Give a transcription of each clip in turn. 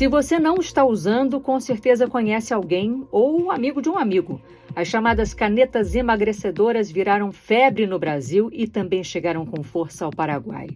Se você não está usando, com certeza conhece alguém ou um amigo de um amigo. As chamadas canetas emagrecedoras viraram febre no Brasil e também chegaram com força ao Paraguai.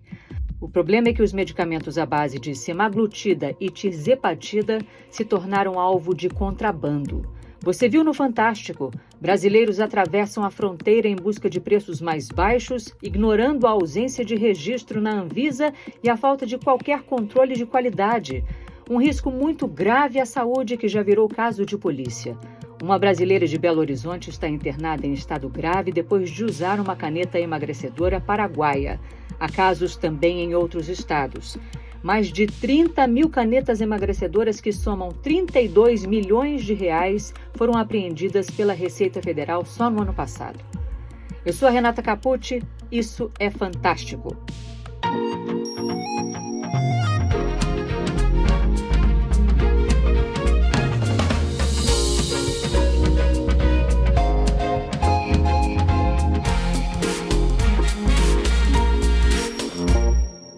O problema é que os medicamentos à base de semaglutida e tirzepatida se tornaram alvo de contrabando. Você viu no Fantástico, brasileiros atravessam a fronteira em busca de preços mais baixos, ignorando a ausência de registro na Anvisa e a falta de qualquer controle de qualidade. Um risco muito grave à saúde que já virou caso de polícia. Uma brasileira de Belo Horizonte está internada em estado grave depois de usar uma caneta emagrecedora paraguaia. Há casos também em outros estados. Mais de 30 mil canetas emagrecedoras que somam 32 milhões de reais foram apreendidas pela Receita Federal só no ano passado. Eu sou a Renata Capucci, isso é Fantástico.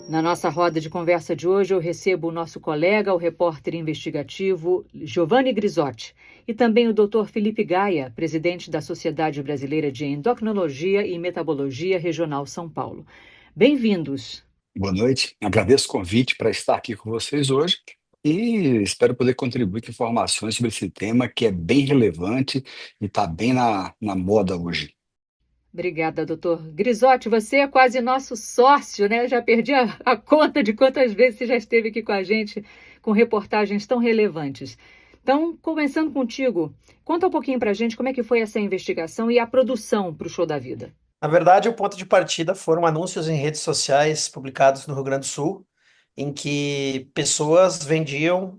Na nossa roda de conversa de hoje, eu recebo o nosso colega, o repórter investigativo Giovanni Grisotti, e também o Dr. Felipe Gaia, presidente da Sociedade Brasileira de Endocrinologia e Metabologia Regional São Paulo. Bem-vindos. Boa noite, agradeço o convite para estar aqui com vocês hoje e espero poder contribuir com informações sobre esse tema que é bem relevante e está bem na moda hoje. Obrigada, doutor Grisotti. Você é quase nosso sócio, né? Eu já perdi a conta de quantas vezes você já esteve aqui com a gente com reportagens tão relevantes. Então, começando contigo, conta um pouquinho para a gente como é que foi essa investigação e a produção para o Show da Vida. Na verdade, o ponto de partida foram anúncios em redes sociais publicados no Rio Grande do Sul, em que pessoas vendiam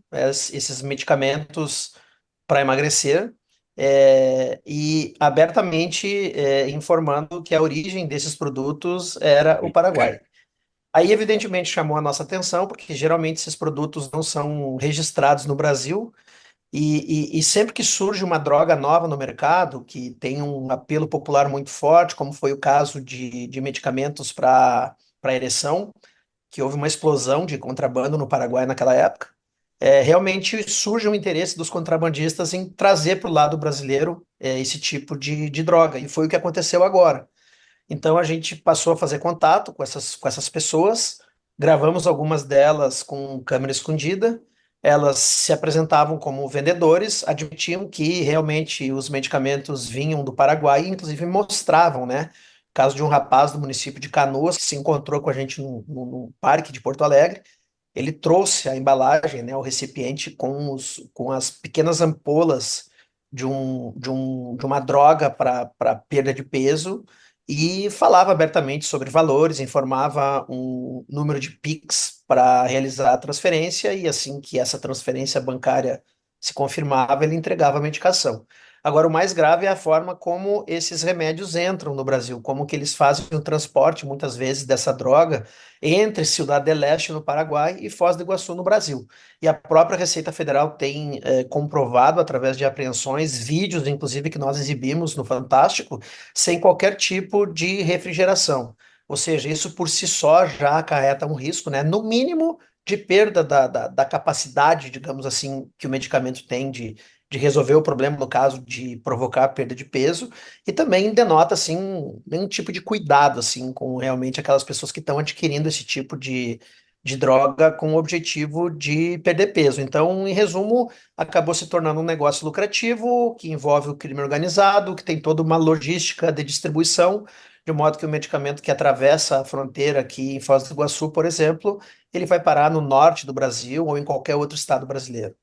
esses medicamentos para emagrecer, e abertamente informando que a origem desses produtos era o Paraguai. Aí, evidentemente, chamou a nossa atenção, porque geralmente esses produtos não são registrados no Brasil, e sempre que surge uma droga nova no mercado, que tem um apelo popular muito forte, como foi o caso de medicamentos para ereção, que houve uma explosão de contrabando no Paraguai naquela época, realmente surge um interesse dos contrabandistas em trazer para o lado brasileiro esse tipo de droga, e foi o que aconteceu agora. Então a gente passou a fazer contato com essas pessoas, gravamos algumas delas com câmera escondida, elas se apresentavam como vendedores, admitiam que realmente os medicamentos vinham do Paraguai, e inclusive mostravam, né? Caso de um rapaz do município de Canoas que se encontrou com a gente no parque de Porto Alegre. Ele trouxe a embalagem, né, o recipiente com as pequenas ampolas de uma droga para perda de peso, e falava abertamente sobre valores, informava um número de Pix para realizar a transferência, e assim que essa transferência bancária se confirmava, ele entregava a medicação. Agora, o mais grave é a forma como esses remédios entram no Brasil, como que eles fazem o transporte, muitas vezes, dessa droga entre Ciudad del Este, no Paraguai, e Foz do Iguaçu, no Brasil. E a própria Receita Federal tem comprovado, através de apreensões, vídeos, inclusive, que nós exibimos no Fantástico, sem qualquer tipo de refrigeração. Ou seja, isso por si só já acarreta um risco, né? No mínimo, de perda da capacidade, digamos assim, que o medicamento tem de resolver o problema, no caso de provocar perda de peso, e também denota, assim, um tipo de cuidado, assim, com realmente aquelas pessoas que estão adquirindo esse tipo de droga com o objetivo de perder peso. Então, em resumo, acabou se tornando um negócio lucrativo, que envolve o crime organizado, que tem toda uma logística de distribuição, de modo que o medicamento que atravessa a fronteira aqui em Foz do Iguaçu, por exemplo, ele vai parar no norte do Brasil ou em qualquer outro estado brasileiro.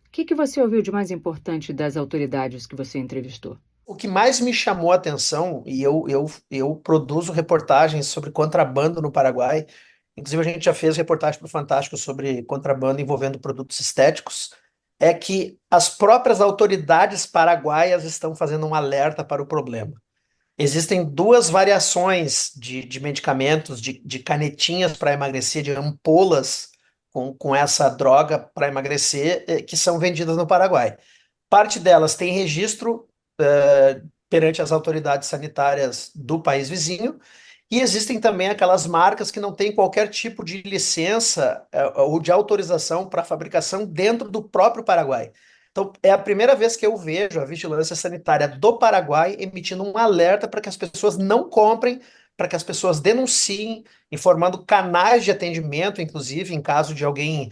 O que você ouviu de mais importante das autoridades que você entrevistou? O que mais me chamou a atenção, e eu produzo reportagens sobre contrabando no Paraguai, inclusive a gente já fez reportagem para o Fantástico sobre contrabando envolvendo produtos estéticos, é que as próprias autoridades paraguaias estão fazendo um alerta para o problema. Existem duas variações de medicamentos, de canetinhas para emagrecer, de ampolas com essa droga para emagrecer, que são vendidas no Paraguai. Parte delas tem registro perante as autoridades sanitárias do país vizinho, E existem também aquelas marcas que não têm qualquer tipo de licença, ou de autorização para fabricação dentro do próprio Paraguai. Então, é a primeira vez que eu vejo a Vigilância Sanitária do Paraguai emitindo um alerta para que as pessoas não comprem, para que as pessoas denunciem, informando canais de atendimento, inclusive, em caso de alguém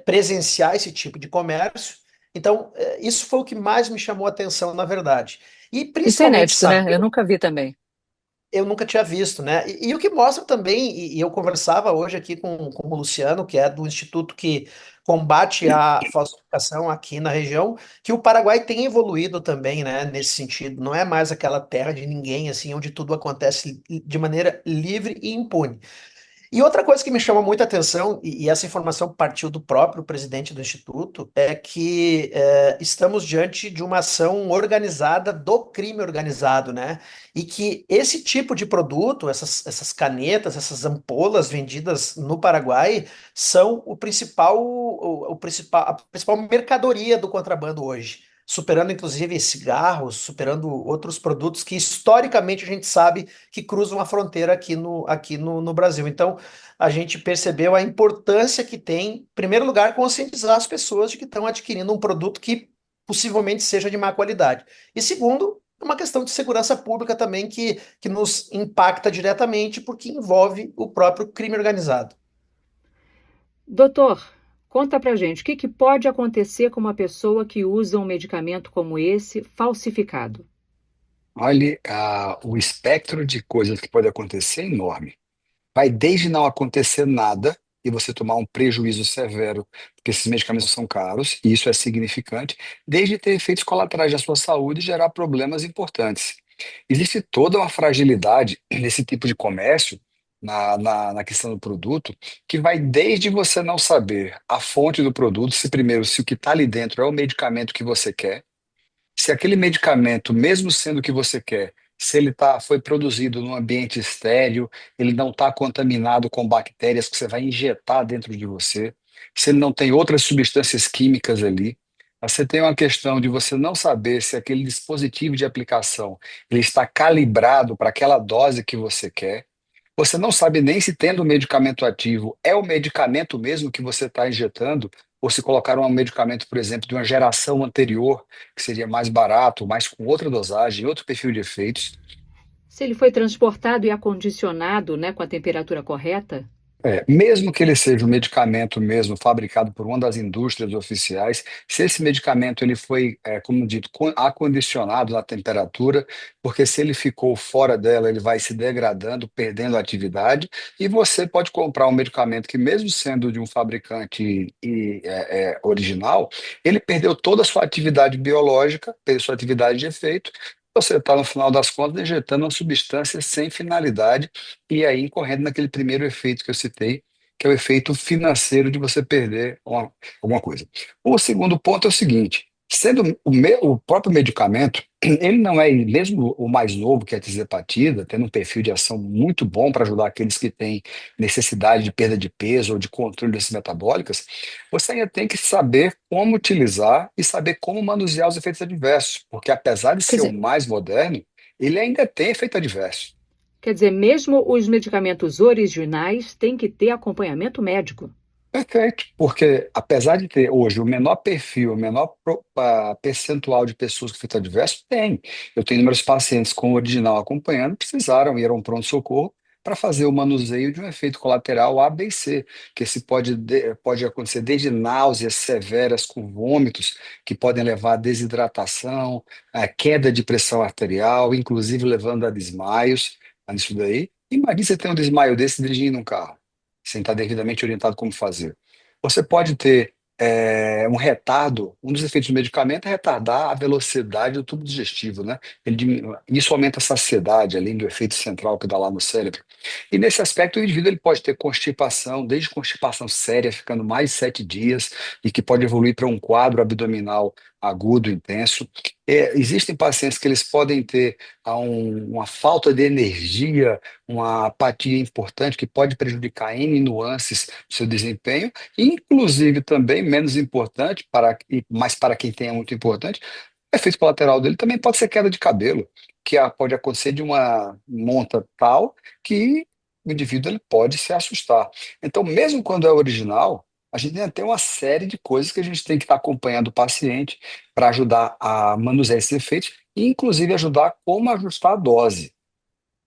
presenciar esse tipo de comércio. Então, isso foi o que mais me chamou a atenção, na verdade. E Isso é principalmente inédito, né? Eu saber. nunca vi também. Eu nunca tinha visto, né? E o que mostra também, e eu conversava hoje aqui com o Luciano, que é do instituto que combate a falsificação aqui na região, que o Paraguai tem evoluído também, né, nesse sentido. Não é mais aquela terra de ninguém, assim, onde tudo acontece de maneira livre e impune. E outra coisa que me chama muita atenção, e essa informação partiu do próprio presidente do Instituto, é que estamos diante de uma ação organizada do crime organizado, né? E que esse tipo de produto, essas canetas, essas ampolas vendidas no Paraguai, são a principal mercadoria do contrabando hoje. Superando inclusive cigarros, superando outros produtos que historicamente a gente sabe que cruzam a fronteira aqui no Brasil. Então, a gente percebeu a importância que tem, em primeiro lugar, conscientizar as pessoas de que estão adquirindo um produto que possivelmente seja de má qualidade. E segundo, uma questão de segurança pública também que nos impacta diretamente, porque envolve o próprio crime organizado. Doutor, conta pra gente, o que pode acontecer com uma pessoa que usa um medicamento como esse falsificado? Olha, o espectro de coisas que pode acontecer é enorme. Vai desde não acontecer nada e você tomar um prejuízo severo, porque esses medicamentos são caros, e isso é significante, desde ter efeitos colaterais na sua saúde e gerar problemas importantes. Existe toda uma fragilidade nesse tipo de comércio, na questão do produto, que vai desde você não saber a fonte do produto, se primeiro, se o que está ali dentro é o medicamento que você quer, se aquele medicamento, mesmo sendo o que você quer, se ele foi produzido num ambiente estéril, ele não está contaminado com bactérias que você vai injetar dentro de você, se ele não tem outras substâncias químicas ali, você tem uma questão de você não saber se aquele dispositivo de aplicação ele está calibrado para aquela dose que você quer. Você não sabe nem se tendo o medicamento ativo é o medicamento mesmo que você está injetando, ou se colocaram um medicamento, por exemplo, de uma geração anterior, que seria mais barato, mas com outra dosagem, outro perfil de efeitos. Se ele foi transportado e acondicionado, né, com a temperatura correta? Mesmo que ele seja um medicamento mesmo fabricado por uma das indústrias oficiais, se esse medicamento ele foi, como dito, acondicionado na temperatura, porque se ele ficou fora dela, ele vai se degradando, perdendo a atividade, e você pode comprar um medicamento que, mesmo sendo de um fabricante original, ele perdeu toda a sua atividade biológica, perdeu sua atividade de efeito. Você está, no final das contas, injetando uma substância sem finalidade e aí incorrendo naquele primeiro efeito que eu citei, que é o efeito financeiro de você perder alguma coisa. O segundo ponto é o seguinte: sendo o próprio medicamento, ele não é, mesmo o mais novo, que é a tizepatida, tendo um perfil de ação muito bom para ajudar aqueles que têm necessidade de perda de peso ou de controle dessas metabólicas, você ainda tem que saber como utilizar e saber como manusear os efeitos adversos, porque apesar de Quer ser o dizer, mais moderno, ele ainda tem efeito adverso. quer dizer, mesmo os medicamentos originais têm que ter acompanhamento médico. Perfeito, porque apesar de ter hoje o menor perfil, o menor percentual de pessoas com efeito adverso, tem. Eu tenho inúmeros pacientes com o original acompanhando, precisaram ir a um pronto-socorro para fazer o manuseio de um efeito colateral A, B e C, que esse pode acontecer desde náuseas severas com vômitos, que podem levar a desidratação, a queda de pressão arterial, inclusive levando a desmaios, nisso daí. Imagina você ter um desmaio desse dirigindo um carro sem estar devidamente orientado como fazer. Você pode ter um retardo, um dos efeitos do medicamento é retardar a velocidade do tubo digestivo, né? Isso aumenta a saciedade, além do efeito central que dá lá no cérebro. E nesse aspecto, o indivíduo ele pode ter constipação, desde constipação séria, ficando mais de 7 dias, e que pode evoluir para um quadro abdominal agudo, intenso. Existem pacientes que eles podem ter uma falta de energia, uma apatia importante que pode prejudicar N nuances do seu desempenho, e inclusive também, menos importante, mas para quem tem é muito importante, O efeito colateral dele também pode ser queda de cabelo, pode acontecer de uma monta tal que o indivíduo ele pode se assustar. Então, mesmo quando é original, a gente ainda tem uma série de coisas que a gente tem que estar acompanhando o paciente para ajudar a manusear esses efeitos e, inclusive, ajudar como ajustar a dose.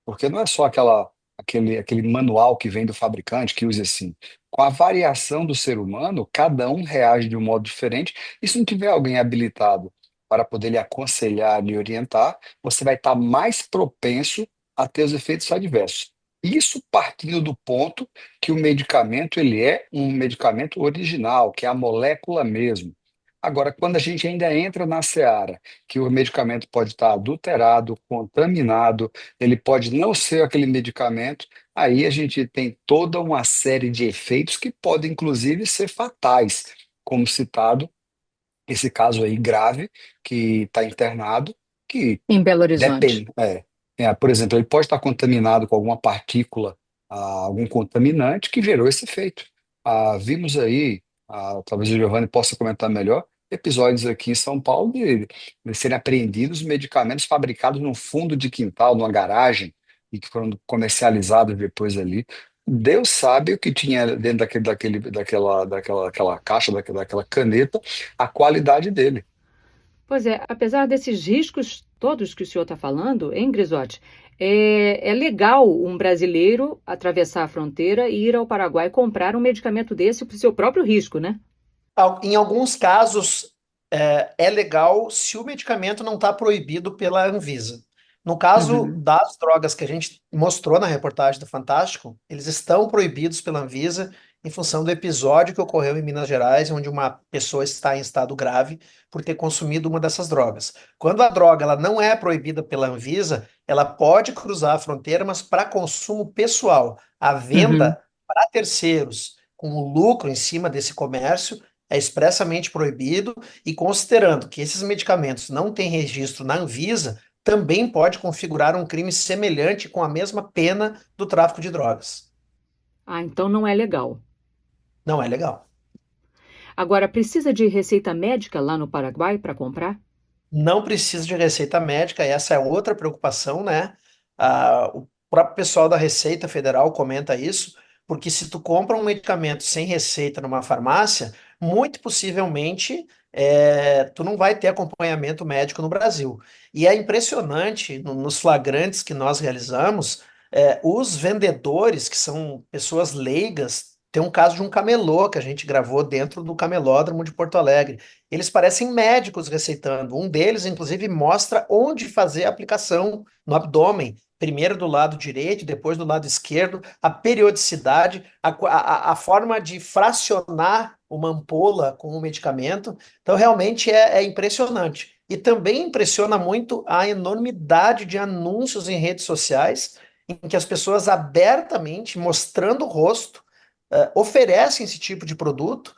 Porque não é só aquele manual que vem do fabricante que usa assim. Com a variação do ser humano, cada um reage de um modo diferente. E se não tiver alguém habilitado para poder lhe aconselhar, lhe orientar, você vai estar mais propenso a ter os efeitos adversos. Isso partindo do ponto que o medicamento ele é um medicamento original, que é a molécula mesmo. Agora, quando a gente ainda entra na seara, que o medicamento pode estar adulterado, contaminado, ele pode não ser aquele medicamento, aí a gente tem toda uma série de efeitos que podem, inclusive, ser fatais, como citado, esse caso aí grave, que está internado, que Em Belo Horizonte. depende. Por exemplo, ele pode estar contaminado com alguma partícula, algum contaminante que gerou esse efeito. Vimos aí, talvez o Giovanni possa comentar melhor, episódios aqui em São Paulo de serem apreendidos medicamentos fabricados num fundo de quintal, numa garagem, e que foram comercializados depois ali. Deus sabe o que tinha dentro daquela caixa, daquela caneta, a qualidade dele. Pois é, apesar desses riscos todos que o senhor está falando, hein, Grisotti? É legal um brasileiro atravessar a fronteira e ir ao Paraguai comprar um medicamento desse por seu próprio risco, né? Em alguns casos, é legal se o medicamento não está proibido pela Anvisa. No caso Uhum. das drogas que a gente mostrou na reportagem do Fantástico, eles estão proibidos pela Anvisa em função do episódio que ocorreu em Minas Gerais, onde uma pessoa está em estado grave por ter consumido uma dessas drogas. Quando a droga ela não é proibida pela Anvisa, ela pode cruzar a fronteira, mas para consumo pessoal, a Uhum. venda para terceiros, com o lucro em cima desse comércio é expressamente proibido e considerando que esses medicamentos não têm registro na Anvisa, também pode configurar um crime semelhante com a mesma pena do tráfico de drogas. Ah, então não é legal. Não é legal. Agora, precisa de receita médica lá no Paraguai para comprar? Não precisa de receita médica, essa é outra preocupação, né? O próprio pessoal da Receita Federal comenta isso, porque se tu compra um medicamento sem receita numa farmácia, muito possivelmente tu não vai ter acompanhamento médico no Brasil. E é impressionante, nos flagrantes que nós realizamos, os vendedores, que são pessoas leigas, tem um caso de um camelô que a gente gravou dentro do camelódromo de Porto Alegre. Eles parecem médicos receitando. Um deles, inclusive, mostra onde fazer a aplicação no abdômen. Primeiro do lado direito, depois do lado esquerdo, a periodicidade, a forma de fracionar uma ampola com um medicamento. Então, realmente é impressionante. E também impressiona muito a enormidade de anúncios em redes sociais, em que as pessoas abertamente, mostrando o rosto, oferecem esse tipo de produto.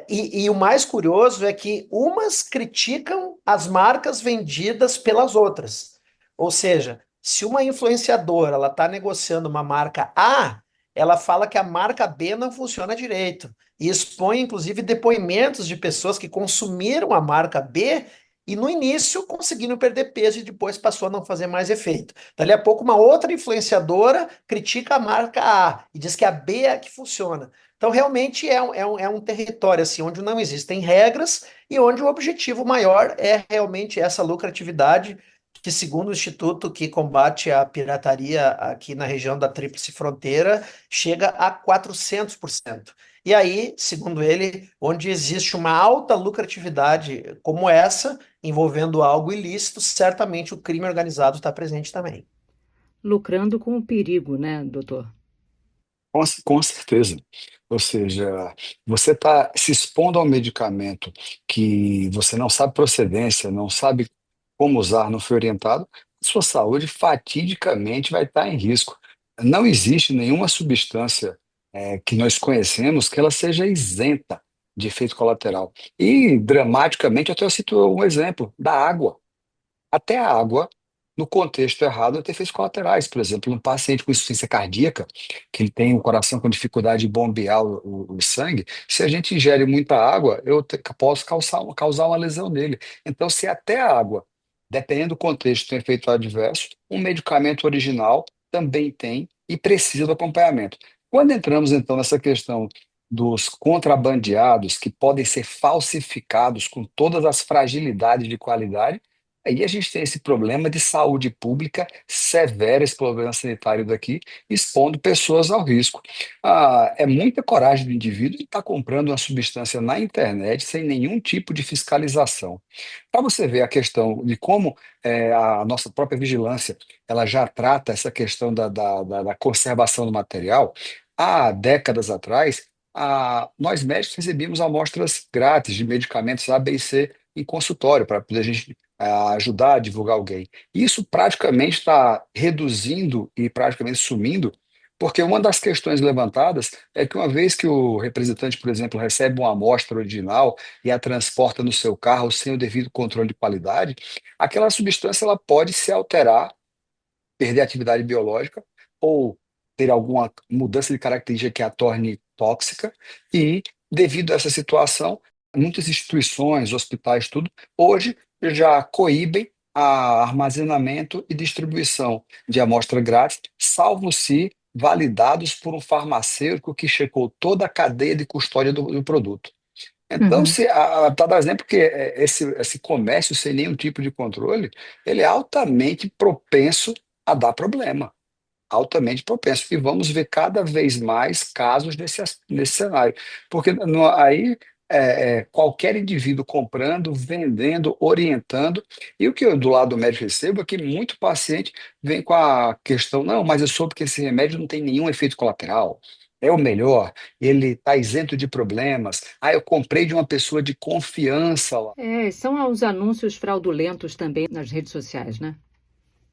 E o mais curioso é que umas criticam as marcas vendidas pelas outras. Ou seja, se uma influenciadora ela está negociando uma marca A, ela fala que a marca B não funciona direito. E expõe, inclusive, depoimentos de pessoas que consumiram a marca B e no início conseguiram perder peso e depois passou a não fazer mais efeito. Dali a pouco, uma outra influenciadora critica a marca A e diz que a B é a que funciona. Então, realmente é um território assim, onde não existem regras e onde o objetivo maior é realmente essa lucratividade, que, segundo o Instituto que combate a pirataria aqui na região da Tríplice Fronteira, chega a 400%. E aí, segundo ele, onde existe uma alta lucratividade como essa, envolvendo algo ilícito, certamente o crime organizado está presente também. Lucrando com o perigo, né, doutor? Com certeza. Ou seja, você está se expondo a um medicamento que você não sabe procedência, não sabe como usar, não foi orientado, sua saúde fatidicamente vai estar em risco. Não existe nenhuma substância que nós conhecemos que ela seja isenta de efeito colateral. E, dramaticamente, até eu cito um exemplo da água. Até a água. no contexto errado, ter efeitos colaterais. Por exemplo, um paciente com insuficiência cardíaca, que ele tem o coração com dificuldade de bombear o sangue, se a gente ingere muita água, posso causar uma lesão nele. Então, se até a água, dependendo do contexto, tem efeito adverso, um medicamento original também tem e precisa do acompanhamento. Quando entramos, então, nessa questão dos contrabandeados, que podem ser falsificados com todas as fragilidades de qualidade, aí a gente tem esse problema de saúde pública severo, esse problema sanitário daqui, expondo pessoas ao risco. É muita coragem do indivíduo de estar comprando uma substância na internet sem nenhum tipo de fiscalização. Para você ver a questão de como a nossa própria vigilância ela já trata essa questão da conservação do material, há décadas atrás, nós médicos recebíamos amostras grátis de medicamentos A, B e C em consultório para poder a gente ajudar a divulgar alguém. Isso praticamente está reduzindo e praticamente sumindo, porque uma das questões levantadas é que uma vez que o representante, por exemplo, recebe uma amostra original e a transporta no seu carro sem o devido controle de qualidade, aquela substância ela pode se alterar, perder a atividade biológica ou ter alguma mudança de característica que a torne tóxica e, devido a essa situação, muitas instituições, hospitais, tudo, hoje já coíbem a armazenamento e distribuição de amostra grátis, salvo se validados por um farmacêutico que checou toda a cadeia de custódia do produto. Então, Uhum. se para dar exemplo que esse comércio sem nenhum tipo de controle, ele é altamente propenso a dar problema, altamente propenso. E vamos ver cada vez mais casos nesse cenário. Porque aí qualquer indivíduo comprando, vendendo, orientando. E o que eu do lado médico recebo é que muito paciente vem com a questão, não, mas eu soube que esse remédio não tem nenhum efeito colateral. É o melhor, ele está isento de problemas. Eu comprei de uma pessoa de confiança lá. São os anúncios fraudulentos também nas redes sociais, né?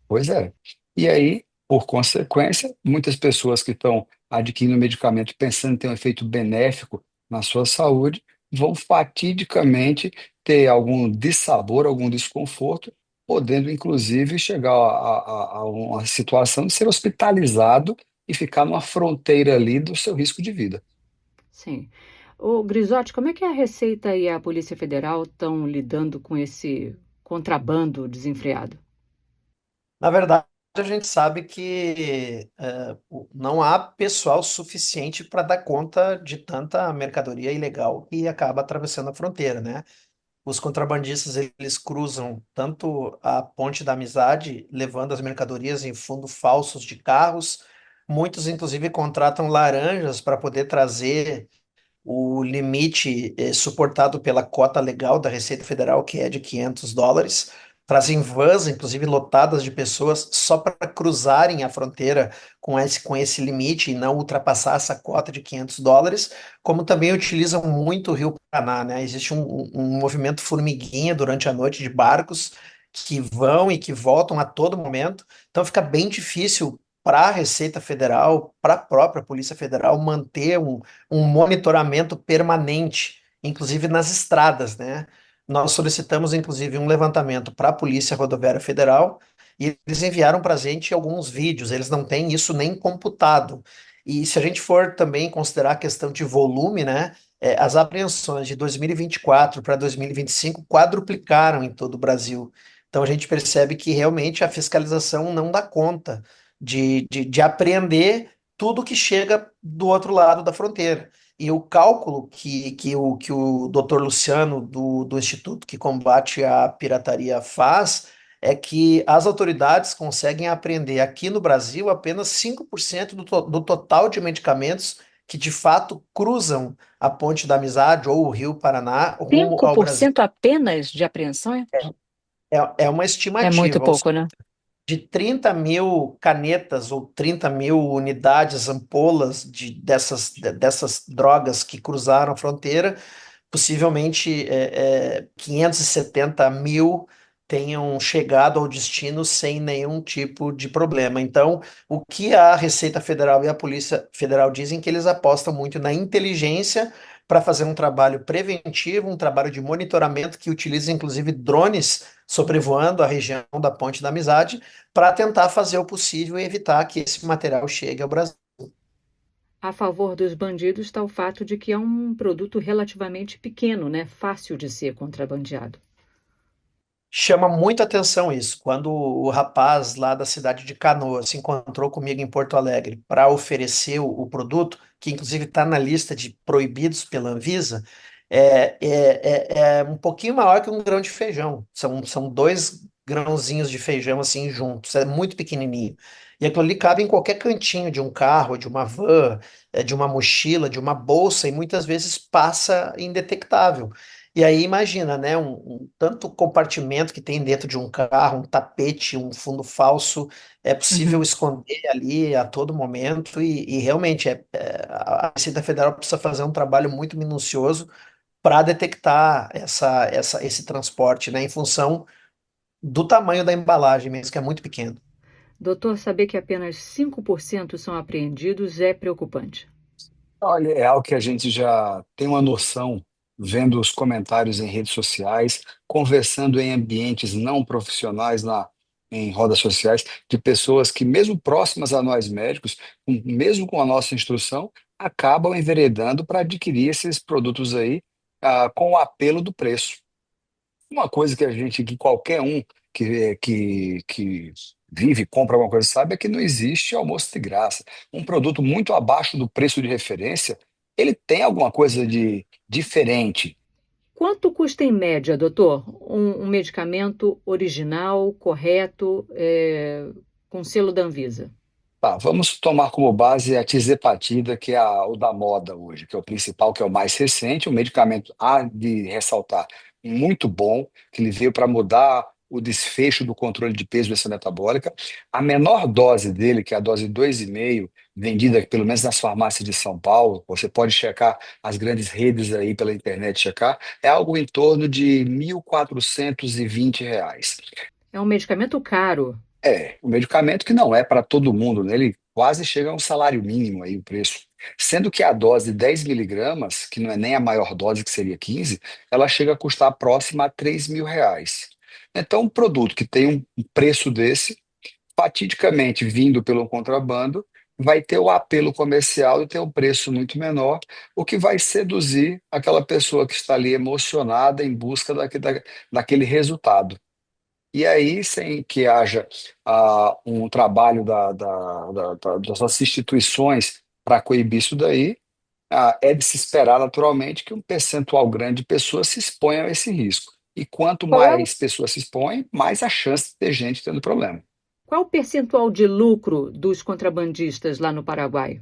Pois é. E aí, por consequência, muitas pessoas que estão adquirindo medicamento pensando em ter um efeito benéfico na sua saúde, vão fatidicamente ter algum dissabor, algum desconforto, podendo inclusive chegar a uma situação de ser hospitalizado e ficar numa fronteira ali do seu risco de vida. Sim. O Grisotti, como é que a Receita e a Polícia Federal estão lidando com esse contrabando desenfreado? Na verdade, a gente sabe que não há pessoal suficiente para dar conta de tanta mercadoria ilegal que acaba atravessando a fronteira, né? Os contrabandistas, eles cruzam tanto a Ponte da Amizade, levando as mercadorias em fundo falsos de carros. Muitos, inclusive, contratam laranjas para poder trazer o limite suportado pela cota legal da Receita Federal, que é de US$ 500. Trazem vans, inclusive lotadas de pessoas, só para cruzarem a fronteira com esse limite e não ultrapassar essa cota de US$ 500, como também utilizam muito o Rio Paraná, né? Existe um movimento formiguinha durante a noite de barcos que vão e que voltam a todo momento, então fica bem difícil para a Receita Federal, para a própria Polícia Federal manter um monitoramento permanente, inclusive nas estradas, né? Nós solicitamos, inclusive, um levantamento para a Polícia Rodoviária Federal e eles enviaram para a gente alguns vídeos, eles não têm isso nem computado. E se a gente for também considerar a questão de volume, né? As apreensões de 2024 para 2025 quadruplicaram em todo o Brasil. Então a gente percebe que realmente a fiscalização não dá conta de apreender tudo que chega do outro lado da fronteira. E o cálculo que o Dr. Luciano, do Instituto que combate a pirataria, faz é que as autoridades conseguem apreender aqui no Brasil apenas 5% do total de medicamentos que de fato cruzam a Ponte da Amizade ou o Rio Paraná rumo Cinco ao por Brasil. cento apenas de apreensão? É uma É muito estimativa, ou pouco, né? de 30 mil canetas ou 30 mil unidades, ampolas dessas drogas que cruzaram a fronteira, possivelmente 570 mil tenham chegado ao destino sem nenhum tipo de problema. Então, o que a Receita Federal e a Polícia Federal dizem que eles apostam muito na inteligência para fazer um trabalho preventivo, um trabalho de monitoramento que utiliza inclusive drones sobrevoando a região da Ponte da Amizade para tentar fazer o possível e evitar que esse material chegue ao Brasil. A favor dos bandidos está o fato de que é um produto relativamente pequeno, né? Fácil de ser contrabandeado. Chama muita atenção isso. Quando o rapaz lá da cidade de Canoas se encontrou comigo em Porto Alegre para oferecer o produto, que inclusive está na lista de proibidos pela Anvisa, é um pouquinho maior que um grão de feijão. São dois grãozinhos de feijão assim juntos, é muito pequenininho. E aquilo ali cabe em qualquer cantinho de um carro, de uma van, de uma mochila, de uma bolsa, e muitas vezes passa indetectável. E aí imagina, né, um tanto compartimento que tem dentro de um carro, um tapete, um fundo falso, é possível Uhum. esconder ali a todo momento e realmente a Receita Federal precisa fazer um trabalho muito minucioso para detectar esse transporte, né, em função do tamanho da embalagem mesmo, que é muito pequeno. Doutor, saber que apenas 5% são apreendidos é preocupante. Olha, é algo que a gente já tem uma noção, vendo os comentários em redes sociais, conversando em ambientes não profissionais, em rodas sociais, de pessoas que, mesmo próximas a nós médicos, mesmo com a nossa instrução, acabam enveredando para adquirir esses produtos aí, com o apelo do preço. Uma coisa que qualquer um que vive, compra alguma coisa, sabe é que não existe almoço de graça. Um produto muito abaixo do preço de referência, ele tem alguma coisa de diferente. Quanto custa em média, doutor, um medicamento original, correto, com selo da Anvisa? Tá, vamos tomar como base a tizepatida, que é o da moda hoje, que é o principal, que é o mais recente, um medicamento, há de ressaltar, muito bom, que ele veio para mudar o desfecho do controle de peso e doença metabólica. A menor dose dele, que é a dose 2,5, vendida pelo menos nas farmácias de São Paulo, você pode checar as grandes redes aí pela internet, checar, é algo em torno de R$ 1.420. É um medicamento caro. É, um medicamento que não é para todo mundo, né? Ele quase chega a um salário mínimo aí o preço. Sendo que a dose de 10 miligramas, que não é nem a maior dose, que seria 15, ela chega a custar próxima a R$ 3.000. Então, um produto que tem um preço desse, fatidicamente vindo pelo contrabando, vai ter o apelo comercial e ter um preço muito menor, o que vai seduzir aquela pessoa que está ali emocionada em busca daquele resultado. E aí, sem que haja um trabalho das nossas instituições para coibir isso daí, é de se esperar naturalmente que um percentual grande de pessoas se exponham a esse risco. E quanto Qual é o, mais pessoas se expõem, mais a chance de ter gente tendo problema. qual é o percentual de lucro dos contrabandistas lá no Paraguai?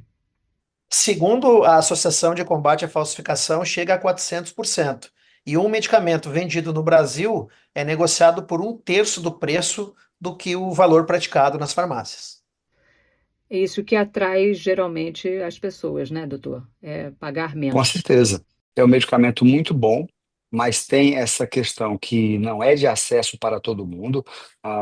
Segundo a Associação de Combate à Falsificação, chega a 400%. E um medicamento vendido no Brasil é negociado por um terço do preço do que o valor praticado nas farmácias. É isso que atrai geralmente as pessoas, né, doutor? É pagar Com menos. certeza. É um medicamento muito bom, mas tem essa questão que não é de acesso para todo mundo.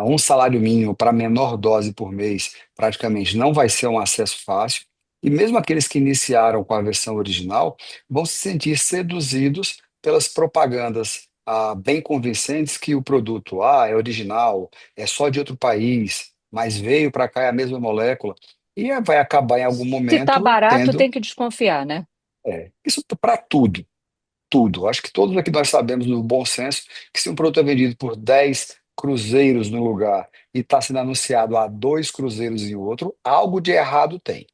Um salário mínimo para menor dose por mês praticamente não vai ser um acesso fácil. E mesmo aqueles que iniciaram com a versão original vão se sentir seduzidos pelas propagandas bem convincentes que o produto é original, é só de outro país, mas veio para cá é a mesma molécula. E vai acabar em algum Se tá momento barato, tendo. tem que desconfiar, né? Isso para tudo, tudo. Acho que todos aqui nós sabemos no bom senso que se um produto é vendido por 10 cruzeiros no lugar e está sendo anunciado a 2 cruzeiros em outro, algo de errado tem.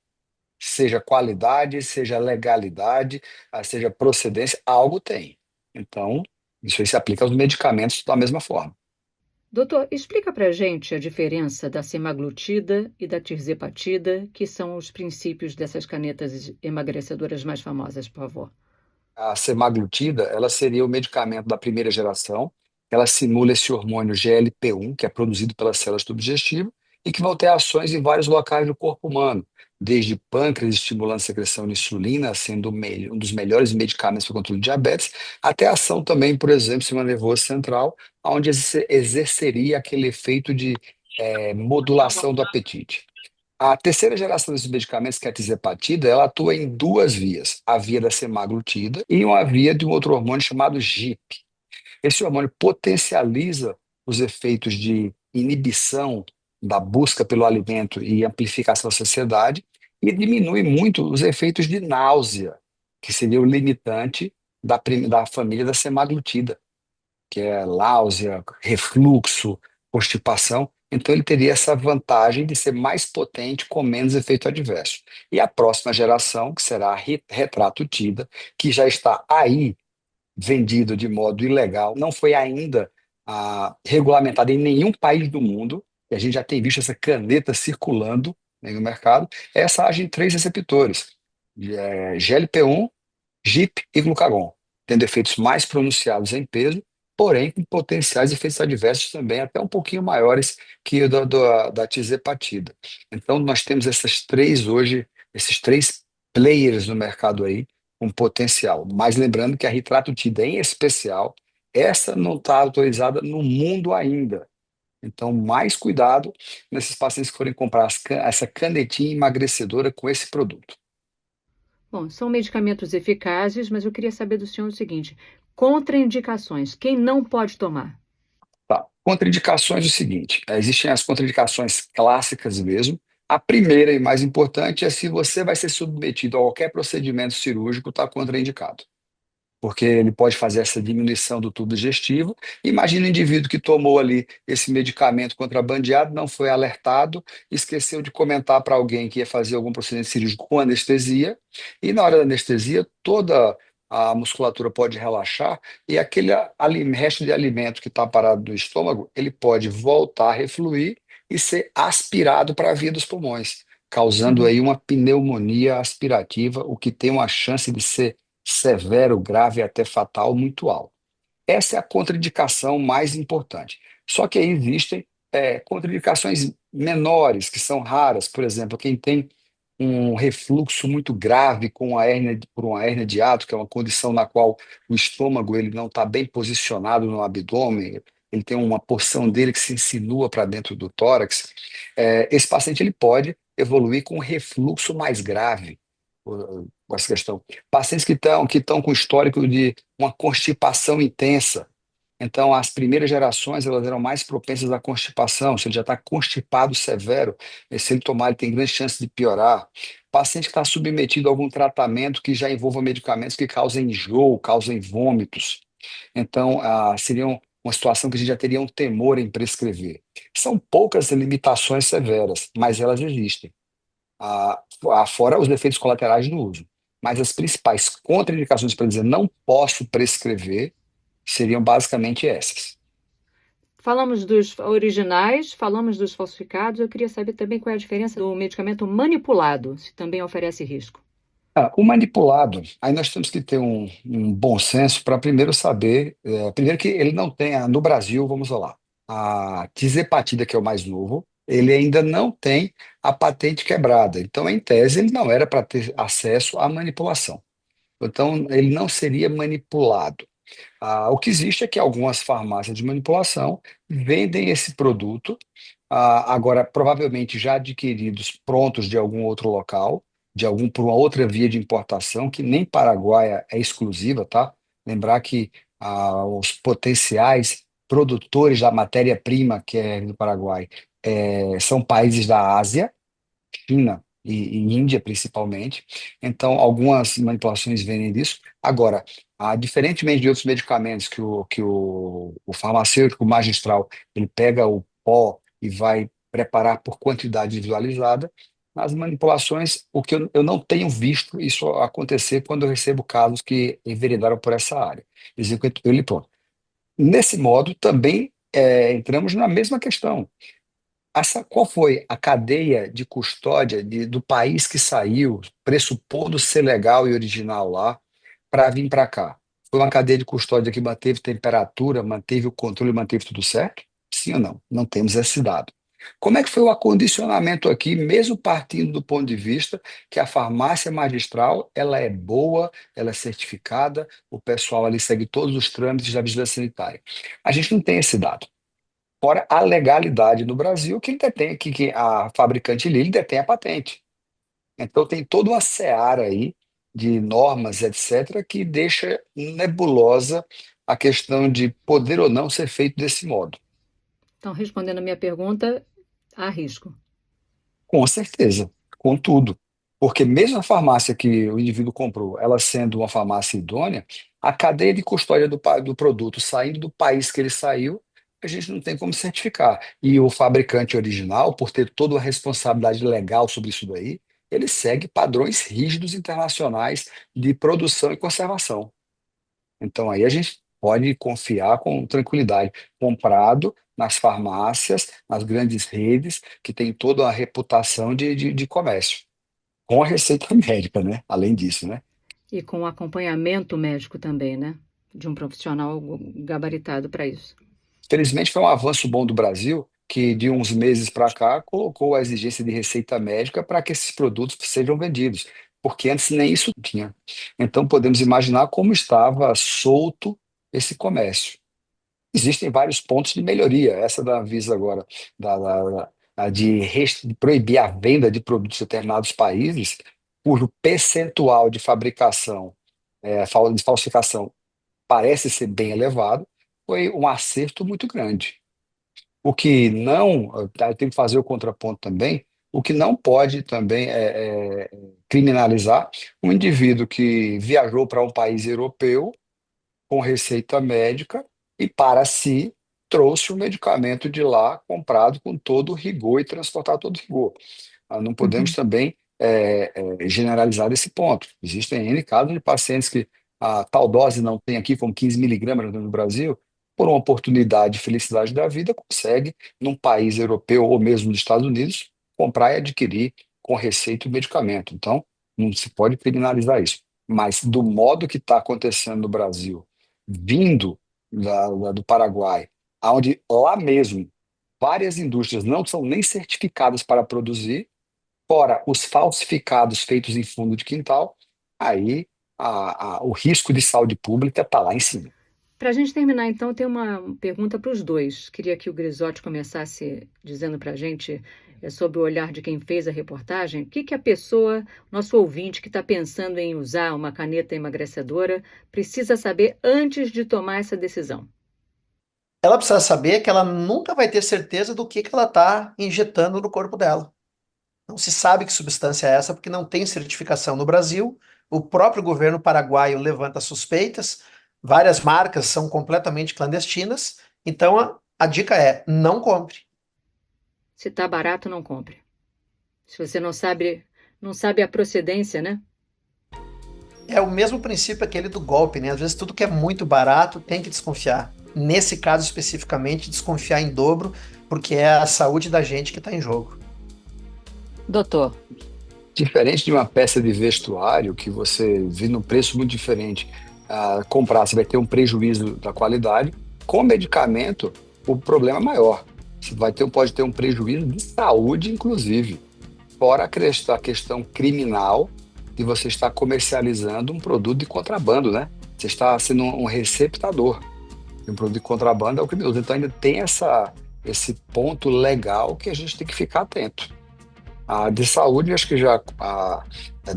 Seja qualidade, seja legalidade, seja procedência, algo tem. Então, isso aí se aplica aos medicamentos da mesma forma. Doutor, explica pra gente a diferença da semaglutida e da tirzepatida, que são os princípios dessas canetas emagrecedoras mais famosas, por favor. A semaglutida, ela seria o medicamento da primeira geração. Ela simula esse hormônio GLP-1, que é produzido pelas células do digestivo e que vai ter ações em vários locais do corpo humano, desde pâncreas, estimulando a secreção de insulina, sendo um dos melhores medicamentos para o controle de diabetes, até ação também, por exemplo, sistema nervoso central, onde exerceria aquele efeito de modulação do apetite. A terceira geração desses medicamentos, que é a tizepatida, ela atua em duas vias: a via da semaglutida e uma via de um outro hormônio chamado GIP. Esse hormônio potencializa os efeitos de inibição da busca pelo alimento e amplificação da saciedade e diminui muito os efeitos de náusea, que seria o limitante da família da semaglutida, que é náusea, refluxo, constipação. Então, ele teria essa vantagem de ser mais potente com menos efeito adverso. E a próxima geração, que será a retratutida, que já está aí vendido de modo ilegal, não foi ainda regulamentado em nenhum país do mundo, e a gente já tem visto essa caneta circulando, né, no mercado. Essa age em três receptores: GLP-1, GIP e glucagon, tendo efeitos mais pronunciados em peso, porém com potenciais efeitos adversos também até um pouquinho maiores que o da tizepatida. Então, nós temos essas três hoje, esses três players no mercado aí com potencial. Mas lembrando que a ritratutida, em especial, essa não está autorizada no mundo ainda. Então, mais cuidado nesses pacientes que forem comprar essa canetinha emagrecedora com esse produto. Bom, são medicamentos eficazes, mas eu queria saber do senhor o seguinte: contraindicações, quem não pode tomar? Tá. Contraindicações é o seguinte: existem as contraindicações clássicas mesmo. A primeira e mais importante é se você vai ser submetido a qualquer procedimento cirúrgico, está contraindicado, porque ele pode fazer essa diminuição do tubo digestivo. Imagina um indivíduo que tomou ali esse medicamento contrabandeado, não foi alertado, esqueceu de comentar para alguém que ia fazer algum procedimento cirúrgico com anestesia, e na hora da anestesia, toda a musculatura pode relaxar, e aquele resto de alimento que está parado no estômago, ele pode voltar a refluir e ser aspirado para a via dos pulmões, causando Uhum. aí uma pneumonia aspirativa, o que tem uma chance de ser severo, grave e até fatal muito alto. Essa é a contraindicação mais importante. Só que aí existem contraindicações menores, que são raras. Por exemplo, quem tem um refluxo muito grave com a hérnia, por uma hérnia de hiato, que é uma condição na qual o estômago ele não está bem posicionado no abdômen, ele tem uma porção dele que se insinua para dentro do tórax. Esse paciente ele pode evoluir com um refluxo mais grave, com essa questão. Pacientes que estão com histórico de uma constipação intensa. Então, as primeiras gerações elas eram mais propensas à constipação. Se ele já está constipado severo, se ele tomar, ele tem grande chance de piorar. Paciente que está submetido a algum tratamento que já envolva medicamentos que causem enjoo, causem vômitos. Então, seria uma situação que a gente já teria um temor em prescrever. São poucas limitações severas, mas elas existem, fora os efeitos colaterais do uso. Mas as principais contraindicações para dizer não posso prescrever seriam basicamente essas. Falamos dos originais, falamos dos falsificados. Eu queria saber também qual é a diferença do medicamento manipulado, se também oferece risco. O manipulado, aí nós temos que ter um bom senso para primeiro saber, primeiro que ele não tem, no Brasil, vamos lá, a tizepatida, que é o mais novo, ele ainda não tem a patente quebrada. Então, em tese, ele não era para ter acesso à manipulação. Então, ele não seria manipulado. O que existe é que algumas farmácias de manipulação vendem esse produto, agora provavelmente já adquiridos prontos de algum outro local, por uma outra via de importação, que nem Paraguai é exclusiva, tá? Lembrar que os potenciais produtores da matéria-prima, que é do Paraguai, são países da Ásia, China e Índia principalmente. Então, algumas manipulações vêm disso. Agora, diferentemente de outros medicamentos que o farmacêutico magistral ele pega o pó e vai preparar por quantidade individualizada, nas manipulações, o que eu não tenho visto isso acontecer quando eu recebo casos que enveredaram por essa área. Dizem que ele pronto. Nesse modo, também entramos na mesma questão. Qual foi a cadeia de custódia do país que saiu, pressupondo ser legal e original lá, para vir para cá? Foi uma cadeia de custódia que manteve temperatura, manteve o controle, manteve tudo certo? Sim ou não? Não temos esse dado. Como é que foi o acondicionamento aqui, mesmo partindo do ponto de vista que a farmácia magistral, ela é boa, ela é certificada, o pessoal ali segue todos os trâmites da vigilância sanitária? A gente não tem esse dado. Fora a legalidade no Brasil, quem detém, que a fabricante Lilly detém a patente. Então tem toda uma seara aí de normas, etc., que deixa nebulosa a questão de poder ou não ser feito desse modo. Então, respondendo a minha pergunta, há risco. Com certeza, com tudo. Porque mesmo a farmácia que o indivíduo comprou, ela sendo uma farmácia idônea, a cadeia de custódia do produto saindo do país que ele saiu, a gente não tem como certificar. E o fabricante original, por ter toda a responsabilidade legal sobre isso daí, ele segue padrões rígidos internacionais de produção e conservação. Então aí a gente pode confiar com tranquilidade, comprado nas farmácias, nas grandes redes, que tem toda a reputação de comércio, com a receita médica, né? Além disso, né? E com acompanhamento médico também, né? De um profissional gabaritado para isso. Felizmente foi um avanço bom do Brasil, que de uns meses para cá colocou a exigência de receita médica para que esses produtos sejam vendidos, porque antes nem isso tinha. Então podemos imaginar como estava solto esse comércio. Existem vários pontos de melhoria. Essa da Anvisa agora, de proibir a venda de produtos em determinados países, cujo percentual de fabricação, de falsificação, parece ser bem elevado, foi um acerto muito grande. O que não, eu tenho que fazer o contraponto também, o que não pode também é criminalizar um indivíduo que viajou para um país europeu com receita médica e para si trouxe o medicamento de lá comprado com todo o rigor e transportado todo o rigor. Não podemos Uhum. também generalizar esse ponto. Existem N casos de pacientes que a tal dose não tem aqui, como 15 miligramas no Brasil, por uma oportunidade e felicidade da vida, consegue, num país europeu ou mesmo nos Estados Unidos, comprar e adquirir com receita o medicamento. Então, não se pode criminalizar isso. Mas do modo que está acontecendo no Brasil, vindo do Paraguai, onde lá mesmo várias indústrias não são nem certificadas para produzir, fora os falsificados feitos em fundo de quintal, aí o risco de saúde pública está lá em cima. Para a gente terminar, então, eu tenho uma pergunta para os dois. Queria que o Grisotti começasse dizendo para a gente sobre o olhar de quem fez a reportagem. O que que a pessoa, nosso ouvinte que está pensando em usar uma caneta emagrecedora, precisa saber antes de tomar essa decisão? Ela precisa saber que ela nunca vai ter certeza do que ela está injetando no corpo dela. Não se sabe que substância é essa porque não tem certificação no Brasil. O próprio governo paraguaio levanta suspeitas, várias marcas são completamente clandestinas. Então a dica é: não compre. Se está barato, não compre. Se você não sabe a procedência, né? É o mesmo princípio aquele do golpe, né? Às vezes tudo que é muito barato tem que desconfiar. Nesse caso especificamente, desconfiar em dobro, porque é a saúde da gente que está em jogo. Doutor, Diferente de uma peça de vestuário que você vê num preço muito diferente, comprar, você vai ter um prejuízo da qualidade. Com medicamento, o problema é maior. Você pode ter um prejuízo de saúde, inclusive. Fora a questão criminal de você estar comercializando um produto de contrabando, né? Você está sendo um receptador de um produto de contrabando ao criminoso. Então ainda tem esse ponto legal que a gente tem que ficar atento. A de saúde, acho que já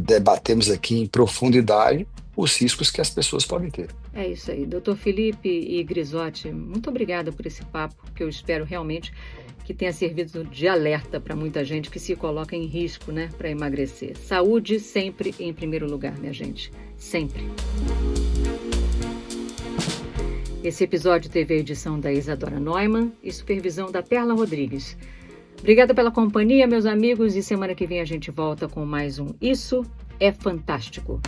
debatemos aqui em profundidade os riscos que as pessoas podem ter. é isso aí. Doutor Felipe e Grisotti, muito obrigada por esse papo, que eu espero realmente que tenha servido de alerta para muita gente que se coloca em risco, né, para emagrecer. Saúde sempre em primeiro lugar, minha gente. Sempre. Esse episódio teve a edição da Isadora Neumann e supervisão da Perla Rodrigues. Obrigada pela companhia, meus amigos, e semana que vem a gente volta com mais um Isso é Fantástico.